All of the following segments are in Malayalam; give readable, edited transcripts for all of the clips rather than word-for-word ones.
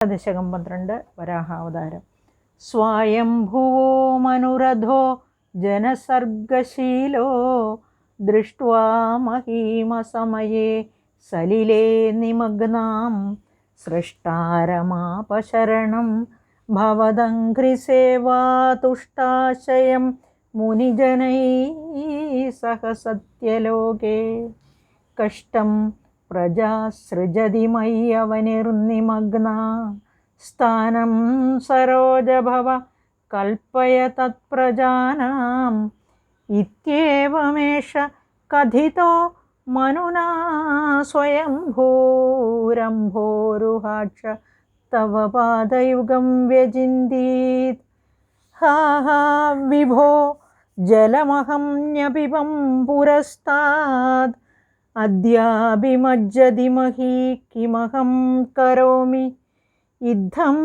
ദശകം 12 വരാഹാവതാരം. സ്വയംഭുവോ മനുരഥോ ജനസർഗശീലോ ദൃഷ്ട്വാ മഹീമസമയേ സലിലേ നിമഗ്നാം സൃഷ്ടാരമാപശരണം ഭവദംഘ്രിസേവാതുഷ്ടാശയം മുനിജനൈः സഹ സത്യലോകേ കഷ്ടം പ്രജാസൃജതി മയ്യവനിർനിമഗ്നാ സ്ഥാനം സരോജഭവ കൽപ്പയ തത്പ്രജാനാം ഇത്യേവമേഷ കഥിതോ മനുനാ സ്വയംഭൂരംഭോരുഹാക്ഷ തവ പാദയുഗം വ്യചിന്തീത്. ഹാ ഹാ വിഭോ ജലമഹം ന്യപിബം പുരസ്താദ് അദ്യാഭിമജ്ജതി മഹീ കിമഹം കരോമി ഇദ്ധം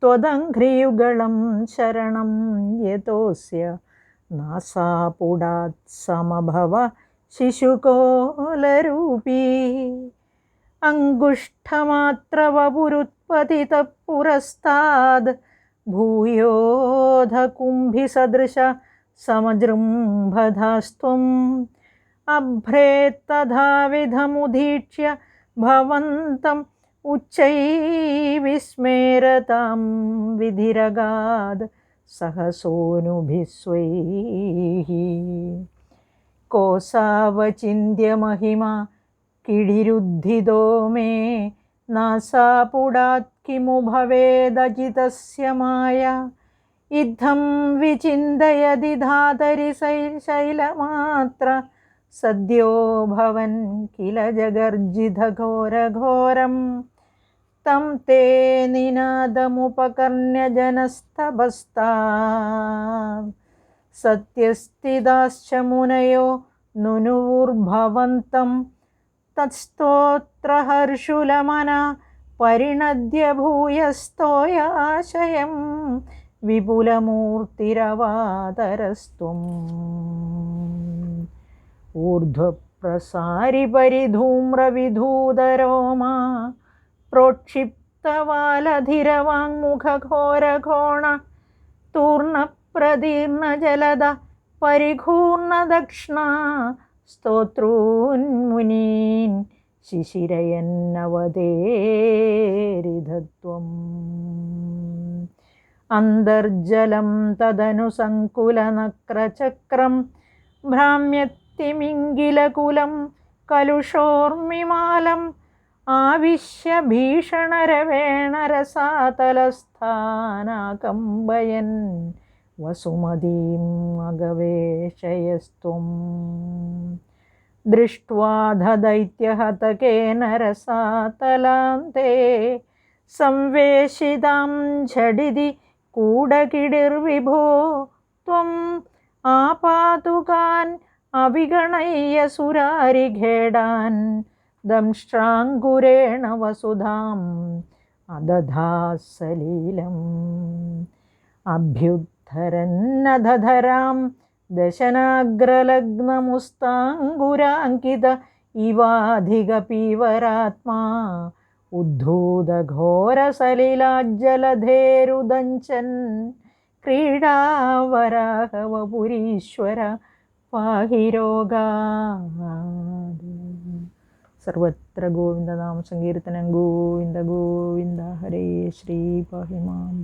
ത്വദംഘ്രിയുഗളം ശരണം യതോസ്യ നാസാപുടാത് സമഭവ ശിശുകോലരൂപീ അങ്കുഷ്ഠമാത്രവപുരുത്പതിതഃ പുരസ്താദ് ഭൂയോധ കുംഭിസദൃശ സമജൃംഭധാസ്ത്വം അഭ്രേത്തഥാവിധമുദീക്ഷ്യ ഭവന്തം ഉച്ചൈർവിസ്മേരതാം വിധിരഗാദ് സഹസോനുഭിസ്വൈഃ. കോസാവചിന്യ മഹിമാ കിടിരുദ്ധിതോ മേ നാസാപുടാത് കിമു ഭവേദജിതസ്യ മായ ഇദ്ധം വിചിന്തയതി ധാതരി ശൈലമാത്ര സദ്യോ ഭവൻ കില ജഗർജിതഘോരഘോരം തം തേ നിനാദമുപകർണ്യ ജനസ്തപസ്താ സത്യസ്ഥിതാശ്ച മുനയോ നുനുർഭവന്തം തത്സ്തോത്രഹർഷുലമന പരിണദ്യ ഭൂയസ്തോയാശയം വിപുലമൂർത്തിരവാതരസ്ത്വം. ഊർധ്വപ്രസാരി പരിധൂമ്രവിധൂതരോമാ പ്രോക്ഷിപ്തവാലധിരവാങ്മുഖഘോരഘോണ തൂർണപ്രദീർണജലദ പരിഘൂർണദക്ഷ്ണ സ്തോത്രൂന്മുനീൻ ശിശിരയന്നവതേരിധത്വം. അന്തർജലം തദനു സങ്കുലനക്രചക്രം ഭ്രാമ്യത്തിമിംഗിലകുലം കലുഷോർമിമാലം ആവിശ്യ ഭീഷണരവേണരസാതലസ്ഥാനാകമ്പയൻ വസുമതീം അഗവേഷയസ്ത്വം. ദൃഷ്ട്വാ ദൈത്യഹതകേന രസാതലാന്തേ സംവേശിതാം ഝടിതി കൂടകിടിർവിഭോ ത്വം ആപാതുകാൻ അവിഗണയ്യ സുരാരിഖേടാൻ ദംഷ്ട്രാങ്കുരേണ വസുധാം അദധാസലീലം. അഭ്യുദ്ധരന്നധരാം ദശനാഗ്രലഗ്നമുസ്താങ്കുരാങ്കിത ഇവാധിക പീവരാത്മാ ഉദ്ധൂതഘോരസലിലാജ്ജലധേരുദഞ്ചൻ ക്രീഡാവരാഹവപുരീശ്വര പാഹി രോഗാത്. സർവത്ര ഗോവിന്ദനാമ സങ്കീർത്തനം. ഗോവിന്ദ ഗോവിന്ദ ഹരേ ശ്രീ പാഹി മാം.